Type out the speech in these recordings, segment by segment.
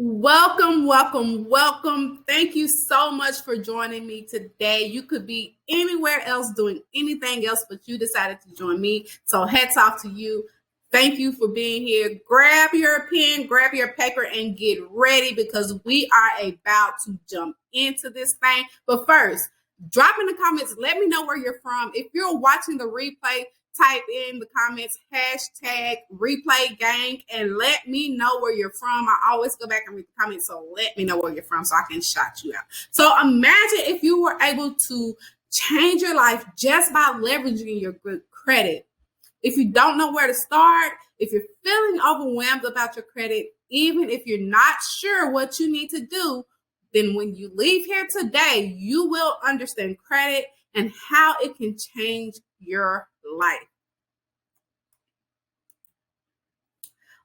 Welcome, welcome, welcome. Thank you so much for joining me today. You could be anywhere else doing anything else, but you decided to join me. So hats off to you. Thank you for being here. Grab your pen, grab your paper, and get ready because we are about to jump into this thing. But first, drop in the comments. Let me know where you're from. If you're watching the replay, type in the comments hashtag replay gang and let me know where you're from. I always go back and read the comments, so let me know where you're from so I can shout you out. So imagine if you were able to change your life just by leveraging your good credit. If you don't know where to start, if you're feeling overwhelmed about your credit, even if you're not sure what you need to do, then when you leave here today, you will understand credit and how it can change your life.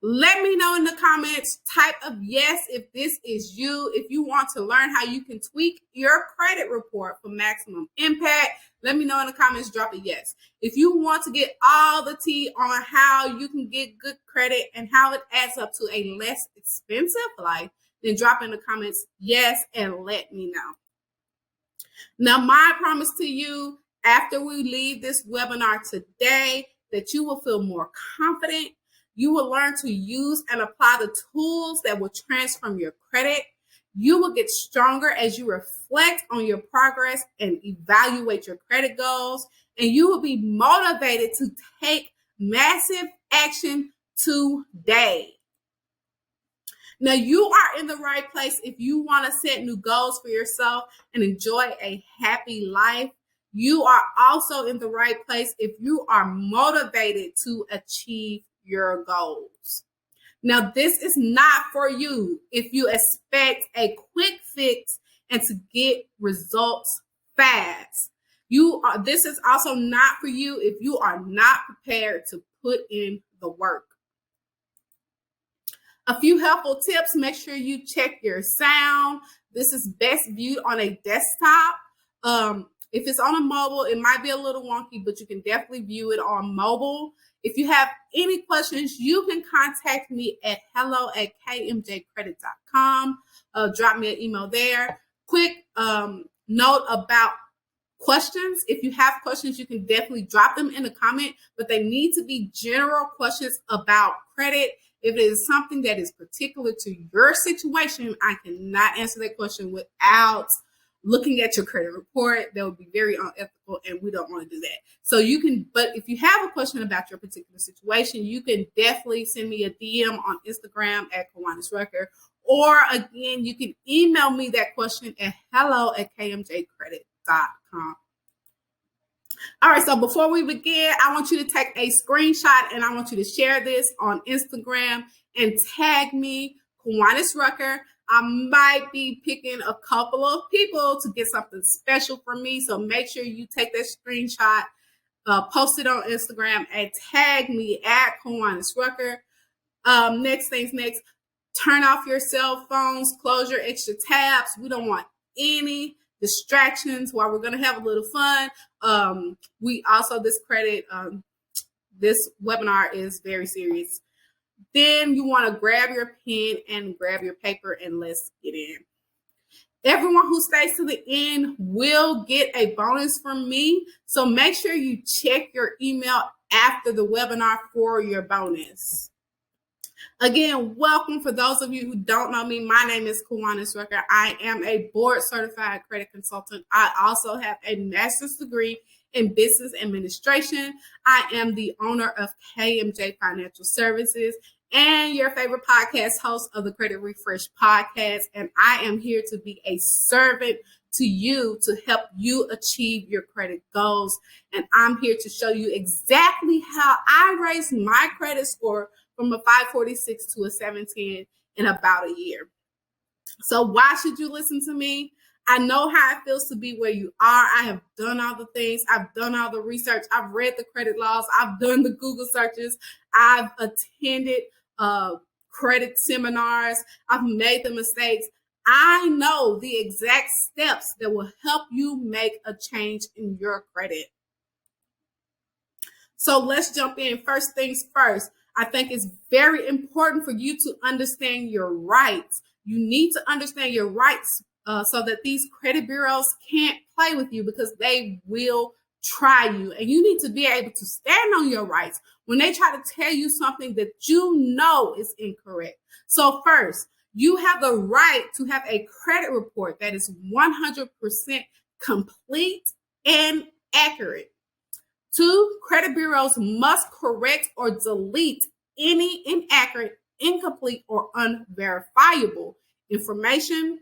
Let me know in the comments, type of yes if this is you. If you want to learn how you can tweak your credit report for maximum impact, let me know in the comments, drop a yes. If you want to get all the tea on how you can get good credit and how it adds up to a less expensive life, then drop in the comments yes and let me know. Now, my promise to you, after we leave this webinar today, that you will feel more confident. You will learn to use and apply the tools that will transform your credit. You will get stronger as you reflect on your progress and evaluate your credit goals. And you will be motivated to take massive action today. Now, you are in the right place if you want to set new goals for yourself and enjoy a happy life. You are also in the right place if you are motivated to achieve your goals. Now, this is not for you if you expect a quick fix and to get results fast. This is also not for you if you are not prepared to put in the work. A few helpful tips: make sure you check your sound. This is best viewed on a desktop. If it's on a mobile, it might be a little wonky, but you can definitely view it on mobile. If you have any questions, you can contact me at hello@kmjcredit.com. Drop me an email there. Quick note about questions. If you have questions, you can definitely drop them in the comment, but they need to be general questions about credit. If it is something that is particular to your situation, I cannot answer that question without looking at your credit report. That would be very unethical, and we don't want to do that. So you can, but if you have a question about your particular situation, you can definitely send me a DM on Instagram at Kiwanis Record, or again, you can email me that question at hello@kmjcredit.com. All right, so before we begin, I want you to take a screenshot and I want you to share this on Instagram and tag me, Kiwanis Rucker. I might be picking a couple of people to get something special for me. So make sure you take that screenshot, post it on Instagram, and tag me at Kiwanis Rucker. Next things next, turn off your cell phones, close your extra tabs. We don't want any distractions while we're going to have a little fun. This webinar is very serious. Then you want to grab your pen and grab your paper and let's get in. Everyone who stays to the end will get a bonus from me. So make sure you check your email after the webinar for your bonus. Again, welcome. For those of you who don't know me, my name is Kiwanis Rucker. I am a board certified credit consultant. I also have a master's degree in business administration. I am the owner of KMJ Financial Services and your favorite podcast host of the Credit Refresh podcast. And I am here to be a servant to you to help you achieve your credit goals. And I'm here to show you exactly how I raised my credit score from a 546 to a 710 in about a year. So why should you listen to me? I know how it feels to be where you are. I have done all the things. I've done all the research. I've read the credit laws. I've done the Google searches. I've attended credit seminars. I've made the mistakes. I know the exact steps that will help you make a change in your credit. So let's jump in. First things first. I think it's very important for you to understand your rights. You need to understand your rights so that these credit bureaus can't play with you, because they will try you. And you need to be able to stand on your rights when they try to tell you something that you know is incorrect. So first, you have the right to have a credit report that is 100% complete and accurate. 2, credit bureaus must correct or delete any inaccurate, incomplete, or unverifiable information.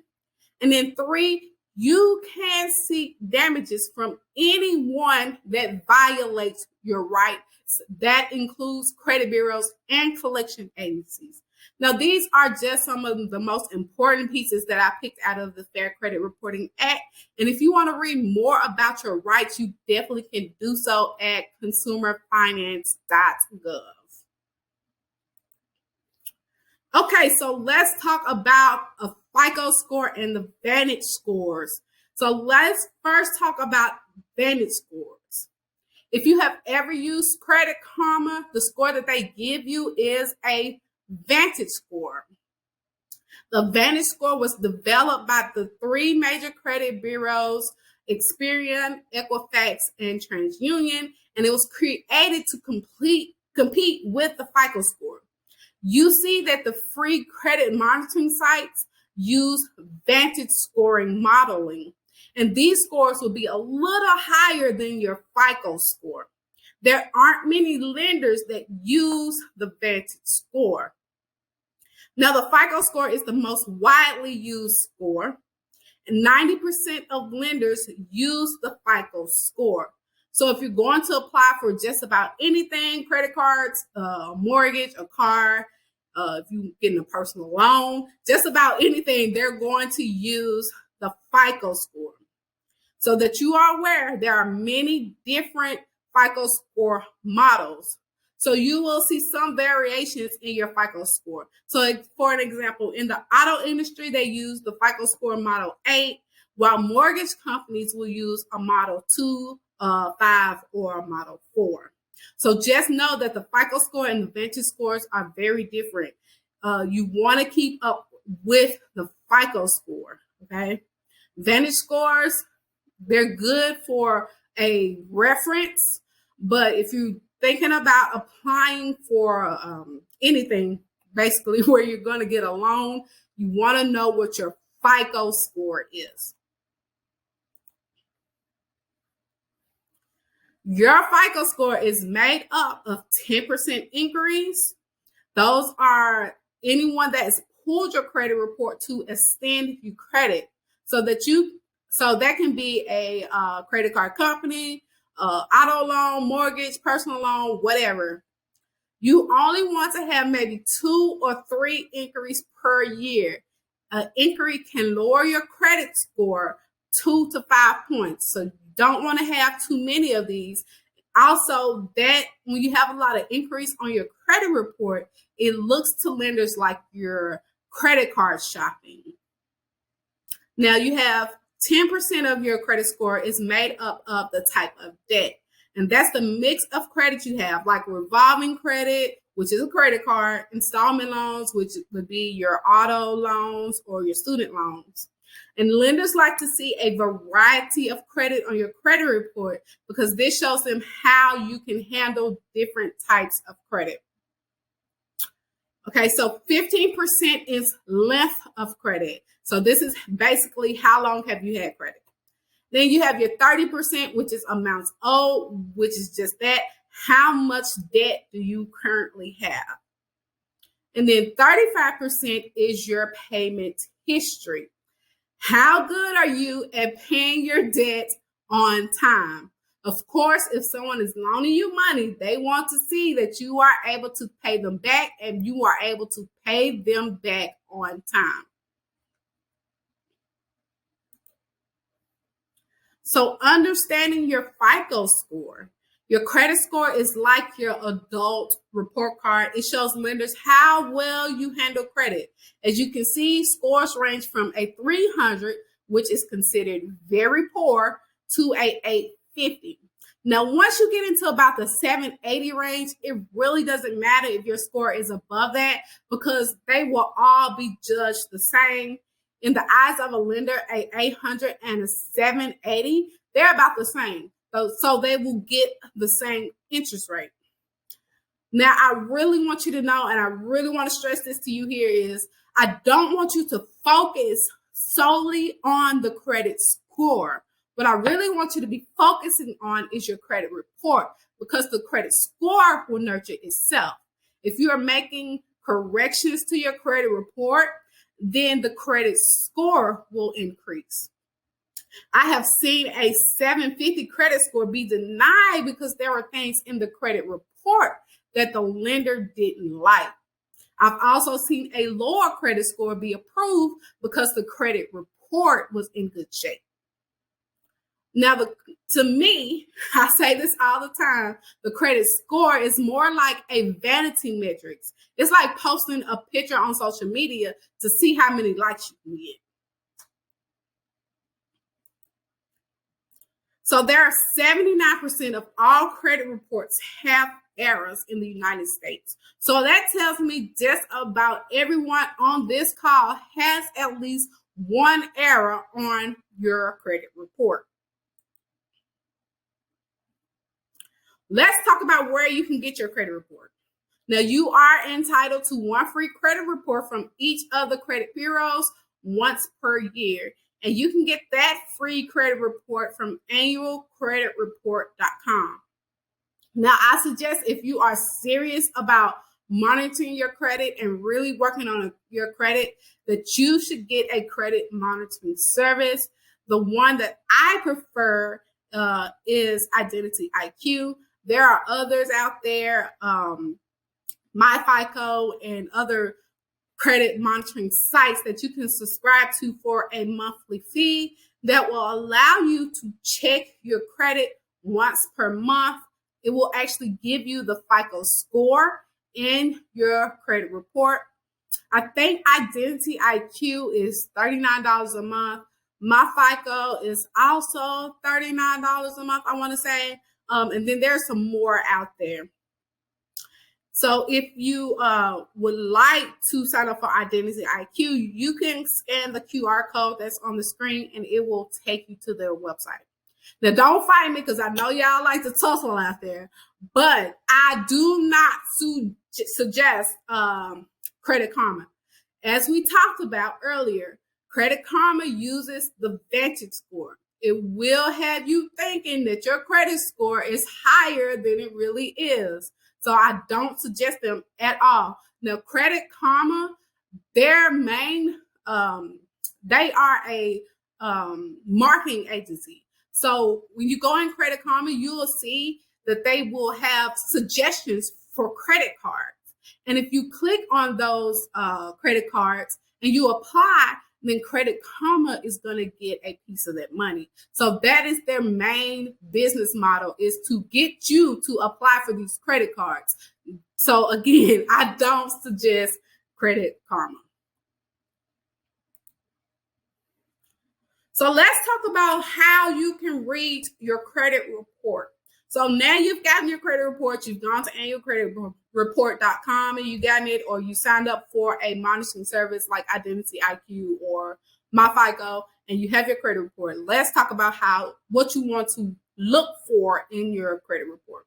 And then 3, you can seek damages from anyone that violates your rights. That includes credit bureaus and collection agencies. Now, these are just some of the most important pieces that I picked out of the Fair Credit Reporting Act. And if you want to read more about your rights, you definitely can do so at consumerfinance.gov. Okay, so let's talk about a FICO score and the Vantage scores. So let's first talk about Vantage scores. If you have ever used Credit Karma, the score that they give you is a Vantage score. The Vantage score was developed by the 3 major credit bureaus, Experian, Equifax, and TransUnion, and it was created to compete with the FICO score. You see that the free credit monitoring sites use Vantage scoring modeling, and these scores will be a little higher than your FICO score. There aren't many lenders that use the Vantage score. Now, the FICO score is the most widely used score, and 90% of lenders use the FICO score. So if you're going to apply for just about anything, credit cards, mortgage, a car, if you're getting a personal loan, just about anything, they're going to use the FICO score. So that you are aware, there are many different FICO score models. So you will see some variations in your FICO score. So for an example, in the auto industry, they use the FICO score model 8, while mortgage companies will use a model 2, 5, or a model 4. So just know that the FICO score and the Vantage scores are very different. You want to keep up with the FICO score, okay? Vantage scores, they're good for a reference, but if you're thinking about applying for anything, basically where you're going to get a loan, you want to know what your FICO score is. Your FICO score is made up of 10% inquiries. Those are anyone that has pulled your credit report to extend you credit, so that can be a credit card company, auto loan, mortgage, personal loan, whatever. You only want to have maybe 2 or 3 inquiries per year. An inquiry can lower your credit score 2 to 5 points. So you don't want to have too many of these. Also, that when you have a lot of inquiries on your credit report, it looks to lenders like you're credit card shopping. Now you have 10% of your credit score is made up of the type of debt. And that's the mix of credit you have, like revolving credit, which is a credit card, installment loans, which would be your auto loans or your student loans. And lenders like to see a variety of credit on your credit report because this shows them how you can handle different types of credit. Okay, so 15% is length of credit. So this is basically how long have you had credit. Then you have your 30%, which is amounts owed, which is just that. How much debt do you currently have? And then 35% is your payment history. How good are you at paying your debt on time? Of course, if someone is loaning you money, they want to see that you are able to pay them back and you are able to pay them back on time. So understanding your FICO score. Your credit score is like your adult report card. It shows lenders how well you handle credit. As you can see, scores range from a 300, which is considered very poor, to a 850. Now, once you get into about the 780 range, it really doesn't matter if your score is above that, because they will all be judged the same. In the eyes of a lender, a 800 and a 780, they're about the same. So they will get the same interest rate. Now, I really want you to know, and I really want to stress this to you here, is I don't want you to focus solely on the credit score. What I really want you to be focusing on is your credit report, because the credit score will nurture itself. If you are making corrections to your credit report, then the credit score will increase. I have seen a 750 credit score be denied because there were things in the credit report that the lender didn't like. I've also seen a lower credit score be approved because the credit report was in good shape. Now, to me, I say this all the time, the credit score is more like a vanity metrics. It's like posting a picture on social media to see how many likes you can get. So there are 79% of all credit reports have errors in the United States. So that tells me just about everyone on this call has at least one error on your credit report. Let's talk about where you can get your credit report. Now, you are entitled to one free credit report from each of the credit bureaus once per year. And you can get that free credit report from annualcreditreport.com. Now, I suggest if you are serious about monitoring your credit and really working on your credit, that you should get a credit monitoring service. The one that I prefer is Identity IQ. There are others out there, My FICO and other credit monitoring sites that you can subscribe to for a monthly fee that will allow you to check your credit once per month. It will actually give you the FICO score in your credit report. I think Identity IQ is $39 a month. My FICO is also $39 a month, I want to say. And then there's some more out there. So if you would like to sign up for Identity IQ, you can scan the QR code that's on the screen and it will take you to their website. Now, don't fight me because I know y'all like to tussle out there, but I do not suggest Credit Karma. As we talked about earlier, Credit Karma uses the Vantage score. It will have you thinking that your credit score is higher than it really is. So I don't suggest them at all. Now, Credit Karma, their main, they are a marketing agency. So when you go in Credit Karma, you will see that they will have suggestions for credit cards. And if you click on those credit cards and you apply, then Credit Karma is going to get a piece of that money. So that is their main business model, is to get you to apply for these credit cards. So again, I don't suggest Credit Karma. So let's talk about how you can read your credit report. So now you've gotten your credit report, you've gone to annualcreditreport.com and you've gotten it, or you signed up for a monitoring service like Identity IQ or My FICO, and you have your credit report. Let's talk about what you want to look for in your credit report.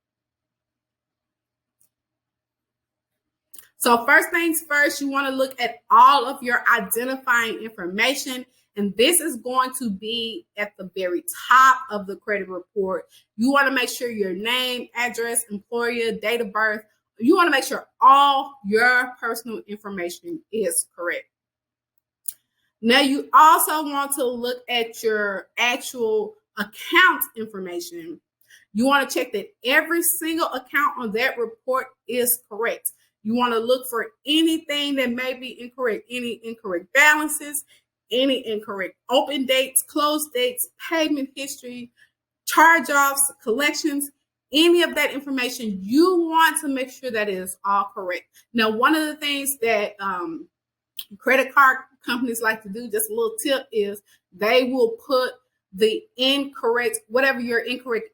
So first things first, you want to look at all of your identifying information. And this is going to be at the very top of the credit report. You want to make sure your name, address, employer, date of birth. You want to make sure all your personal information is correct. Now, you also want to look at your actual account information. You want to check that every single account on that report is correct. You want to look for anything that may be incorrect, any incorrect balances, any incorrect open dates, close dates, payment history, charge-offs, collections, any of that information. You want to make sure that it is all correct. Now, one of the things that credit card companies like to do, just a little tip, is they will put the incorrect, whatever your incorrect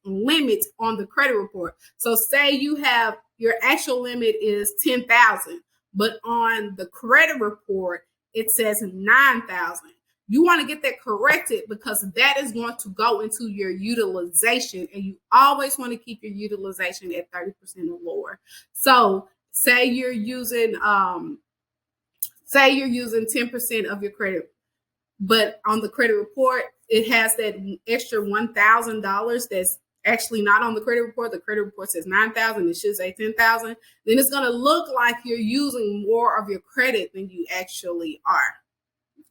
limit on the credit report. So say you have your actual limit is 10,000, but on the credit report it says 9,000. You want to get that corrected because that is going to go into your utilization, and you always want to keep your utilization at 30% or lower. So say you're using 10% of your credit, but on the credit report it has that extra $1,000 that's actually not on the credit report. The credit report says 9,000, it should say 10,000. Then it's going to look like you're using more of your credit than you actually are.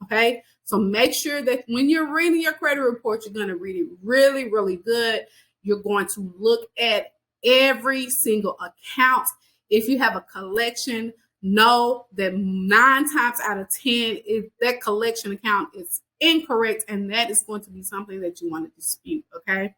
Okay, so make sure that when you're reading your credit report, you're going to read it really, really good. You're going to look at every single account. If you have a collection, know that 9 times out of 10, if that collection account is incorrect, and that is going to be something that you want to dispute. Okay.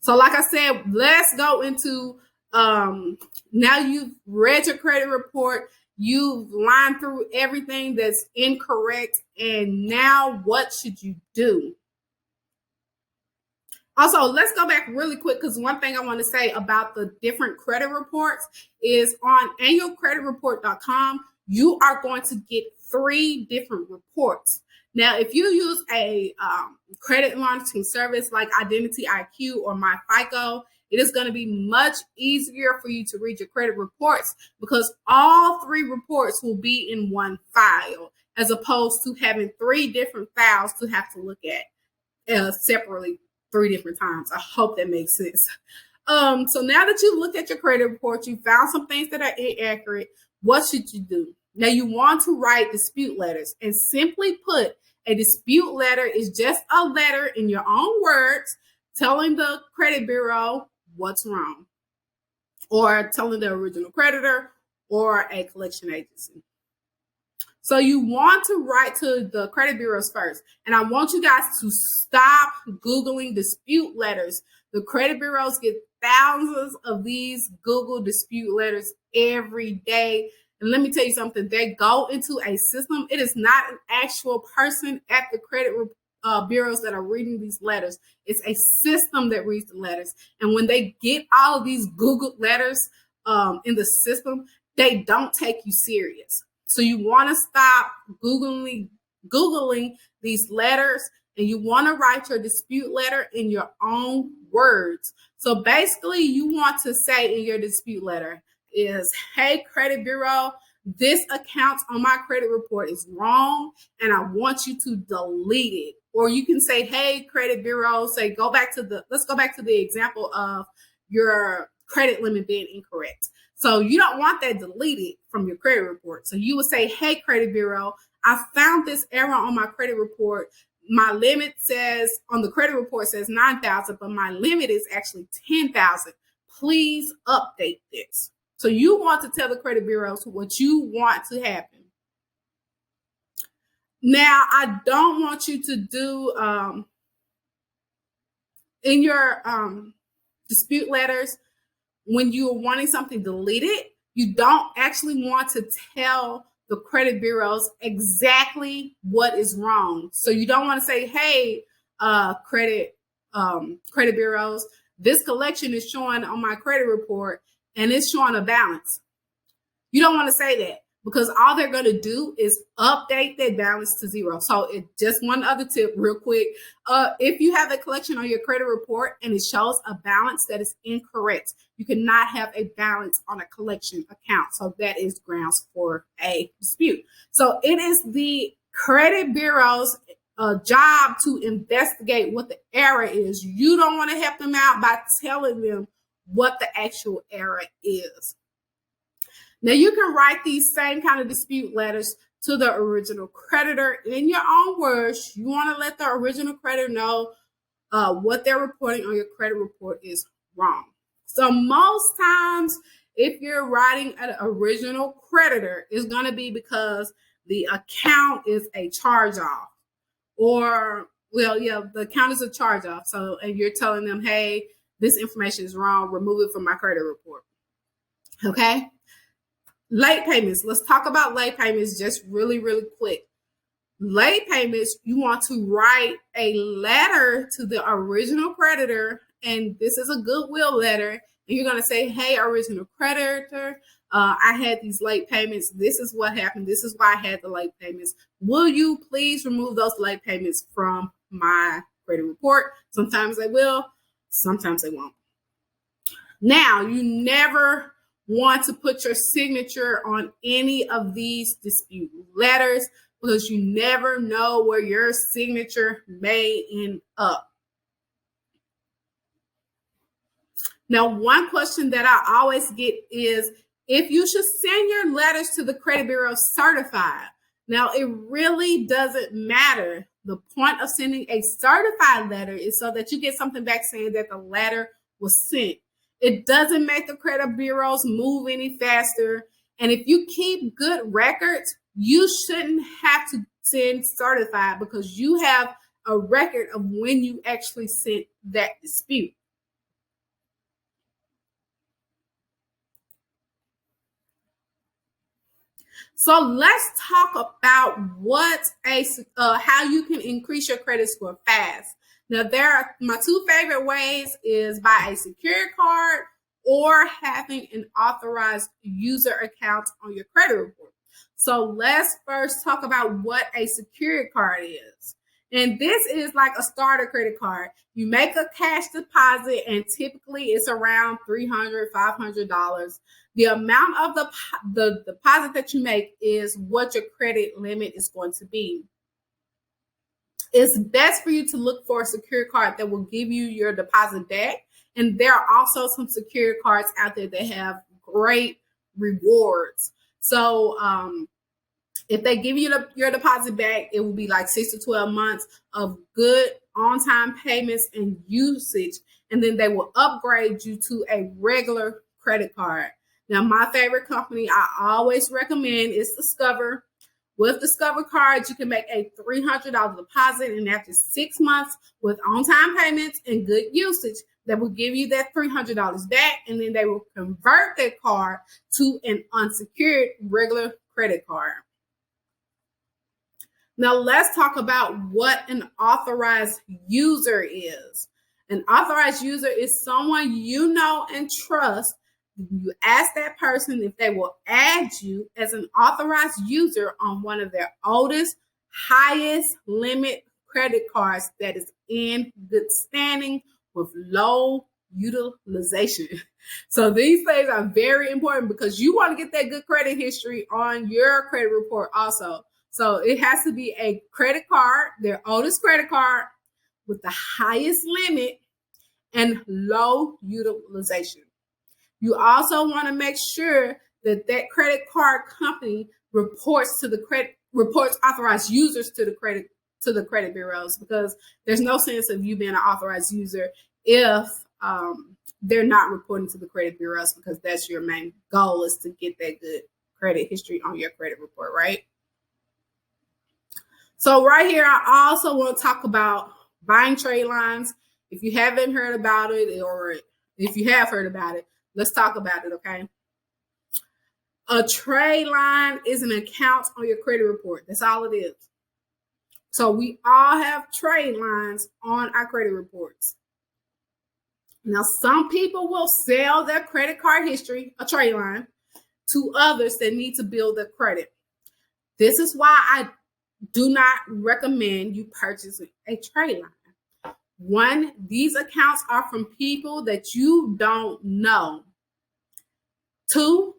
So like I said, let's go into now you've read your credit report, you've lined through everything that's incorrect, and now what should you do? Also, let's go back really quick because one thing I want to say about the different credit reports is on annualcreditreport.com, you are going to get 3 different reports. Now, if you use a credit monitoring service like Identity IQ or My FICO, it is going to be much easier for you to read your credit reports because all 3 reports will be in one file, as opposed to having 3 different files to have to look at separately 3 different times. I hope that makes sense. So now that you look at your credit report, you found some things that are inaccurate. What should you do? Now you want to write dispute letters, and simply put, a dispute letter is just a letter in your own words telling the credit bureau what's wrong, or telling the original creditor or a collection agency. So you want to write to the credit bureaus first. And I want you guys to stop Googling dispute letters. The credit bureaus get thousands of these Google dispute letters every day. And let me tell you something, they go into a system. It is not an actual person at the credit bureaus that are reading these letters. It's a system that reads the letters. And when they get all of these Google letters in the system, they don't take you serious. So you want to stop Googling these letters, and you want to write your dispute letter in your own words. So basically, you want to say in your dispute letter is, hey, credit bureau, this account on my credit report is wrong, and I want you to delete it. Or you can say, hey, credit bureau, let's go back to the example of your credit limit being incorrect. So you don't want that deleted from your credit report. So you would say, hey, credit bureau, I found this error on my credit report. My limit says on the credit report says 9,000, but my limit is actually 10,000. Please update this. So you want to tell the credit bureaus what you want to happen. Now, I don't want you to do in your dispute letters, when you're wanting something deleted, you don't actually want to tell the credit bureaus exactly what is wrong. So you don't want to say, hey, credit bureaus, this collection is showing on my credit report and it's showing a balance. You don't want to say that, because all they're going to do is update that balance to 0. So just one other tip real quick. If you have a collection on your credit report and it shows a balance that is incorrect, you cannot have a balance on a collection account. So that is grounds for a dispute. So it is the credit bureau's job to investigate what the error is. You don't want to help them out by telling them what the actual error is. Now, you can write these same kind of dispute letters to the original creditor in your own words. You want to let the original creditor know what they're reporting on your credit report is wrong. So most times, if you're writing an original creditor, it's going to be because the account is a charge-off. Or, the account is a charge-off. So, and you're telling them, hey, this information is wrong. Remove it from my credit report. Okay? Late payments. Let's talk about late payments just really, really quick. Late payments, you want to write a letter to the original creditor, and this is a goodwill letter. And you're going to say, hey, original creditor, I had these late payments. This is what happened. This is why I had the late payments. Will you please remove those late payments from my credit report? Sometimes they will, sometimes they won't. Now, you never want to put your signature on any of these dispute letters because you never know where your signature may end up. Now, one question that I always get is if you should send your letters to the credit bureau certified. Now, it really doesn't matter. The point of sending a certified letter is so that you get something back saying that the letter was sent. It doesn't make the credit bureaus move any faster. And if you keep good records, you shouldn't have to send certified because you have a record of when you actually sent that dispute. So let's talk about how you can increase your credit score fast. Now, my two favorite ways is by a security card or having an authorized user account on your credit report. So let's first talk about what a security card is. And this is like a starter credit card. You make a cash deposit and typically it's around $300, $500. The amount of the deposit that you make is what your credit limit is going to be. It's best for you to look for a security card that will give you your deposit back. And there are also some security cards out there that have great rewards. So if they give you your deposit back, it will be like 6 to 12 months of good on-time payments and usage. And then they will upgrade you to a regular credit card. Now, my favorite company I always recommend is Discover. With Discover cards, you can make a $300 deposit, and after 6 months with on-time payments and good usage, they will give you that $300 back, and then they will convert that card to an unsecured regular credit card. Now, let's talk about what an authorized user is. An authorized user is someone you know and trust. You ask that person if they will add you as an authorized user on one of their oldest, highest limit credit cards that is in good standing with low utilization. So these things are very important because you want to get that good credit history on your credit report also. So it has to be a credit card, their oldest credit card with the highest limit and low utilization. You also want to make sure that that credit card company reports authorized users to the credit bureaus, because there's no sense of you being an authorized user if they're not reporting to the credit bureaus, because that's your main goal, is to get that good credit history on your credit report, right? So right here, I also want to talk about buying trade lines. If you haven't heard about it, or if you have heard about it, let's talk about it, okay? A trade line is an account on your credit report. That's all it is. So we all have trade lines on our credit reports. Now, some people will sell their credit card history, a trade line, to others that need to build their credit. This is why I do not recommend you purchasing a trade line. One, these accounts are from people that you don't know. Two,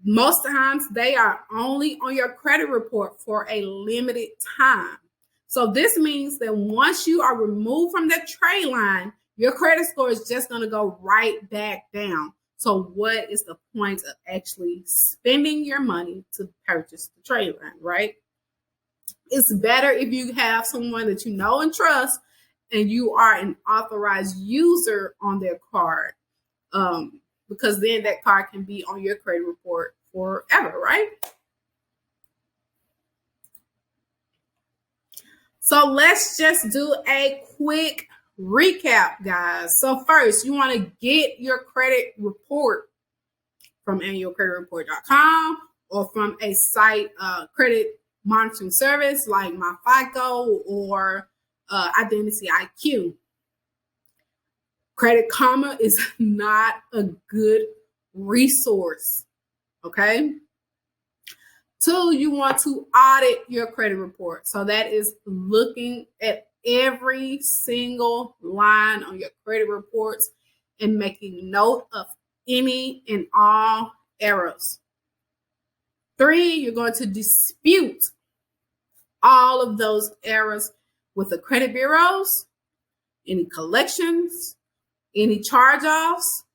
most times they are only on your credit report for a limited time. So this means that once you are removed from that trade line, your credit score is just going to go right back down. So what is the point of actually spending your money to purchase the trade line, right? It's better if you have someone that you know and trust and you are an authorized user on their card, because then that card can be on your credit report forever, right? So let's just do a quick recap, guys. So first, you want to get your credit report from annualcreditreport.com or from a site credit monitoring service like my FICO or Identity IQ. Credit Karma is not a good resource, okay? 2, you want to audit your credit report. So that is looking at every single line on your credit reports and making note of any and all errors. 3, you're going to dispute all of those errors with the credit bureaus, any collections, any charge-offs.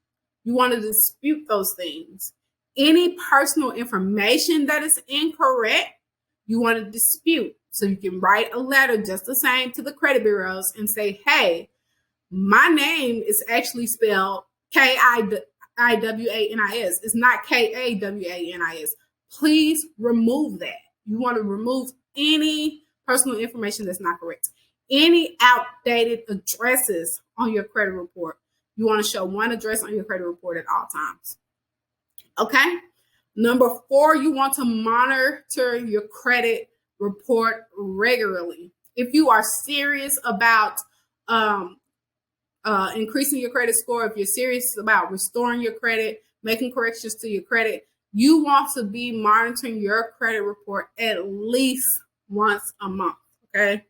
You want to dispute those things. Any personal information that is incorrect, you want to dispute. So you can write a letter just the same to the credit bureaus and say, hey, my name is actually spelled Kiwanis. It's not Kawanis. Please remove that. You want to remove any personal information that's not correct. Any outdated addresses on your credit report. You want to show one address on your credit report at all times. Okay. Number 4, you want to monitor your credit report regularly. If you are serious about increasing your credit score, if you're serious about restoring your credit, making corrections to your credit, you want to be monitoring your credit report at least once a month. Okay.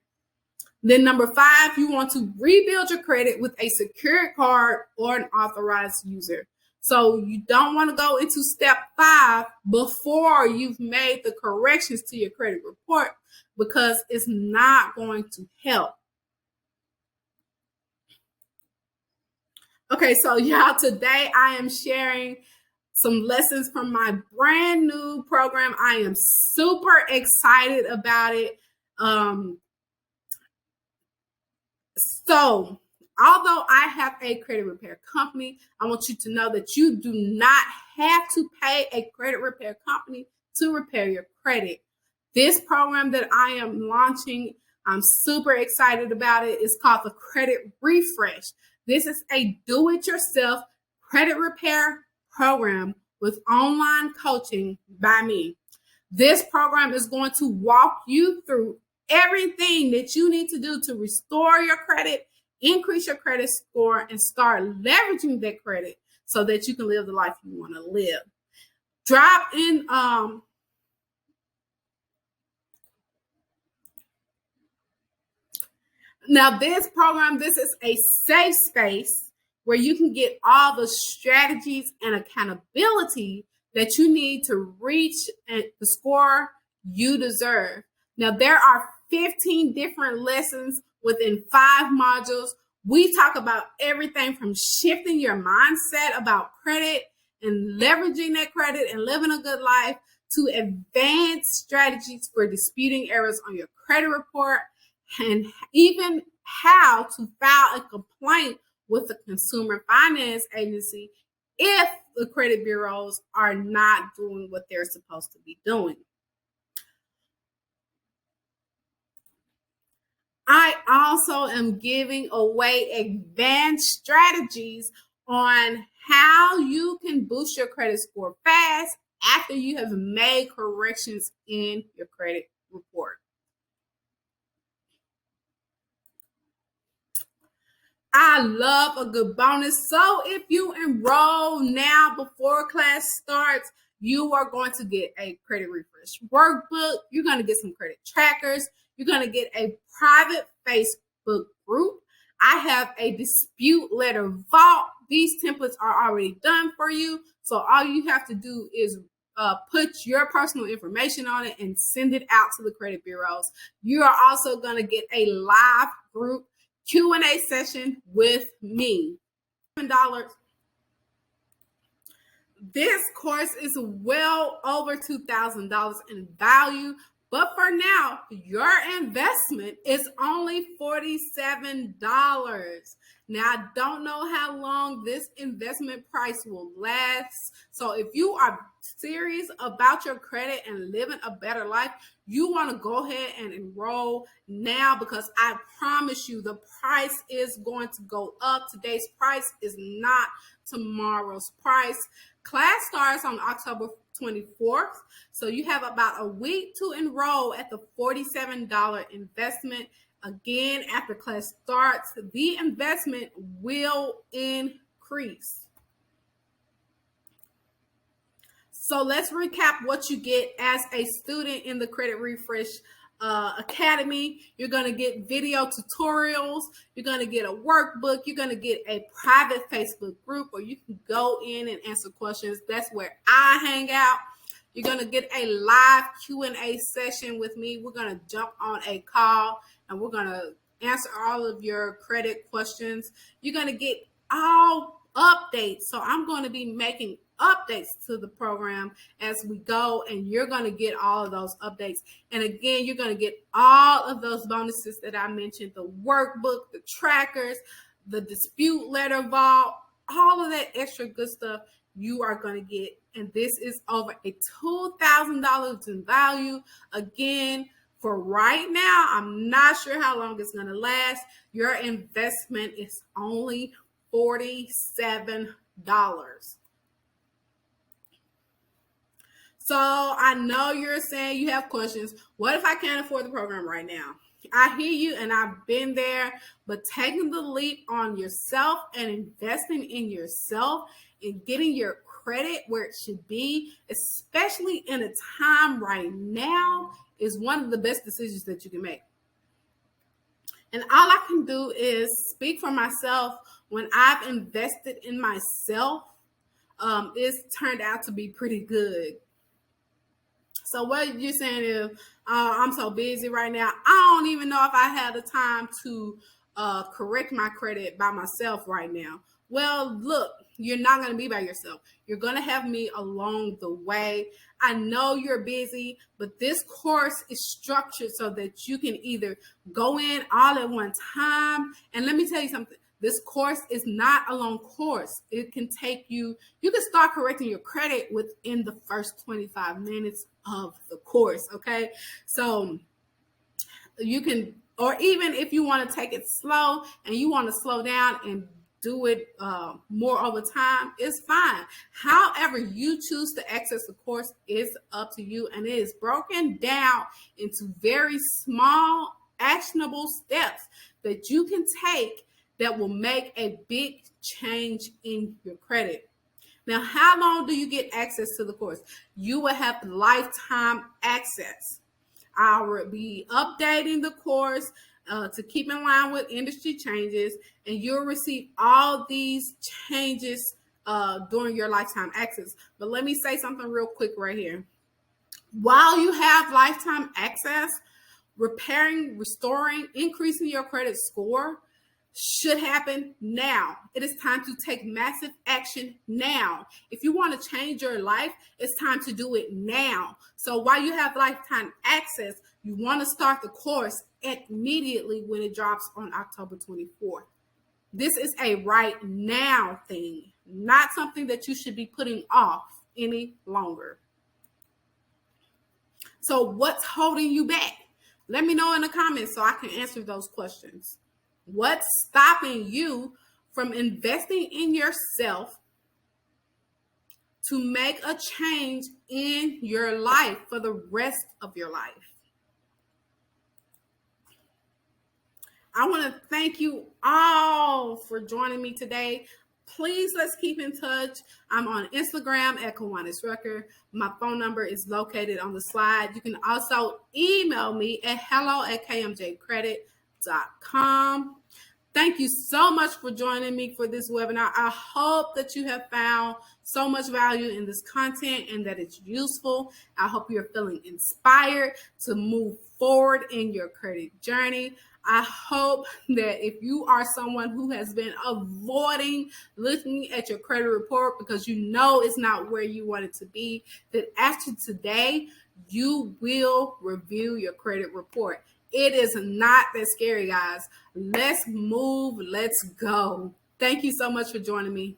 Then number 5, you want to rebuild your credit with a secured card or an authorized user. So you don't want to go into step 5 before you've made the corrections to your credit report because it's not going to help. Okay, so y'all, today I am sharing some lessons from my brand new program. I am super excited about it. So, although I have a credit repair company, I want you to know that you do not have to pay a credit repair company to repair your credit. This program that I am launching, I'm super excited about it. It's called the Credit Refresh. This is a do-it-yourself credit repair program with online coaching by me. This program is going to walk you through everything that you need to do to restore your credit, increase your credit score, and start leveraging that credit so that you can live the life you want to live. Drop in now this program, this is a safe space where you can get all the strategies and accountability that you need to reach the score you deserve. Now, there are 15 different lessons within 5 modules. We talk about everything from shifting your mindset about credit and leveraging that credit and living a good life to advanced strategies for disputing errors on your credit report and even how to file a complaint with the Consumer Finance Agency if the credit bureaus are not doing what they're supposed to be doing. I also am giving away advanced strategies on how you can boost your credit score fast after you have made corrections in your credit report. I love a good bonus. So if you enroll now before class starts, you are going to get a credit refresh workbook. You're going to get some credit trackers. You're going to get a private Facebook group. I have a dispute letter vault. These templates are already done for you. So all you have to do is put your personal information on it and send it out to the credit bureaus. You are also going to get a live group Q&A session with me. $7. This course is well over $2,000 in value, but for now, your investment is only $47. Now, I don't know how long this investment price will last. So if you are serious about your credit and living a better life, you want to go ahead and enroll now because I promise you the price is going to go up. Today's price is not tomorrow's price. Class starts on October 24th. So you have about a week to enroll at the $47 investment. Again, after class starts, the investment will increase. So let's recap what you get as a student in the Credit Refresh Academy. You're going to get video tutorials. You're going to get a workbook. You're going to get a private Facebook group where you can go in and answer questions. That's where I hang out. You're going to get a live Q&A session with me. We're going to jump on a call and we're going to answer all of your credit questions. You're going to get all updates. So I'm going to be making updates to the program as we go, and you're going to get all of those updates. And again, you're going to get all of those bonuses that I mentioned: the workbook, the trackers, the dispute letter vault, all of that extra good stuff you are going to get. And this is over a $2,000 in value. Again, for right now, I'm not sure how long it's going to last. Your investment is only $47. So I know you're saying you have questions. What if I can't afford the program right now? I hear you, and I've been there, but taking the leap on yourself and investing in yourself and getting your credit where it should be, especially in a time right now, is one of the best decisions that you can make. And all I can do is speak for myself. When I've invested in myself, it's turned out to be pretty good. So what you're saying is, I'm so busy right now, I don't even know if I have the time to correct my credit by myself right now. Well, look, you're not going to be by yourself. You're going to have me along the way. I know you're busy, but this course is structured so that you can either go in all at one time. And let me tell you something. This course is not a long course. It can take you can start correcting your credit within the first 25 minutes of the course, okay? So you can, or even if you want to take it slow and you want to slow down and do it more over time, it's fine. However you choose to access the course is up to you, and it is broken down into very small, actionable steps that you can take that will make a big change in your credit. Now, how long do you get access to the course? You will have lifetime access. I will be updating the course to keep in line with industry changes, and you'll receive all these changes during your lifetime access. But let me say something real quick right here. While you have lifetime access, repairing, restoring, increasing your credit score should happen now. It is time to take massive action now. If you want to change your life, it's time to do it now. So while you have lifetime access, you want to start the course immediately when it drops on October 24th. This is a right now thing, not something that you should be putting off any longer. So what's holding you back? Let me know in the comments so I can answer those questions. What's stopping you from investing in yourself to make a change in your life for the rest of your life? I want to thank you all for joining me today. Please, let's keep in touch. I'm on Instagram at Kiwanis Rucker. My phone number is located on the slide. You can also email me at hello@kmjcredit.com. Thank you so much for joining me for this webinar. I hope that you have found so much value in this content and that it's useful. I hope you're feeling inspired to move forward in your credit journey. I hope that if you are someone who has been avoiding looking at your credit report because you know it's not where you want it to be, that after today, you will review your credit report. It is not that scary, guys. Let's move. Let's go. Thank you so much for joining me.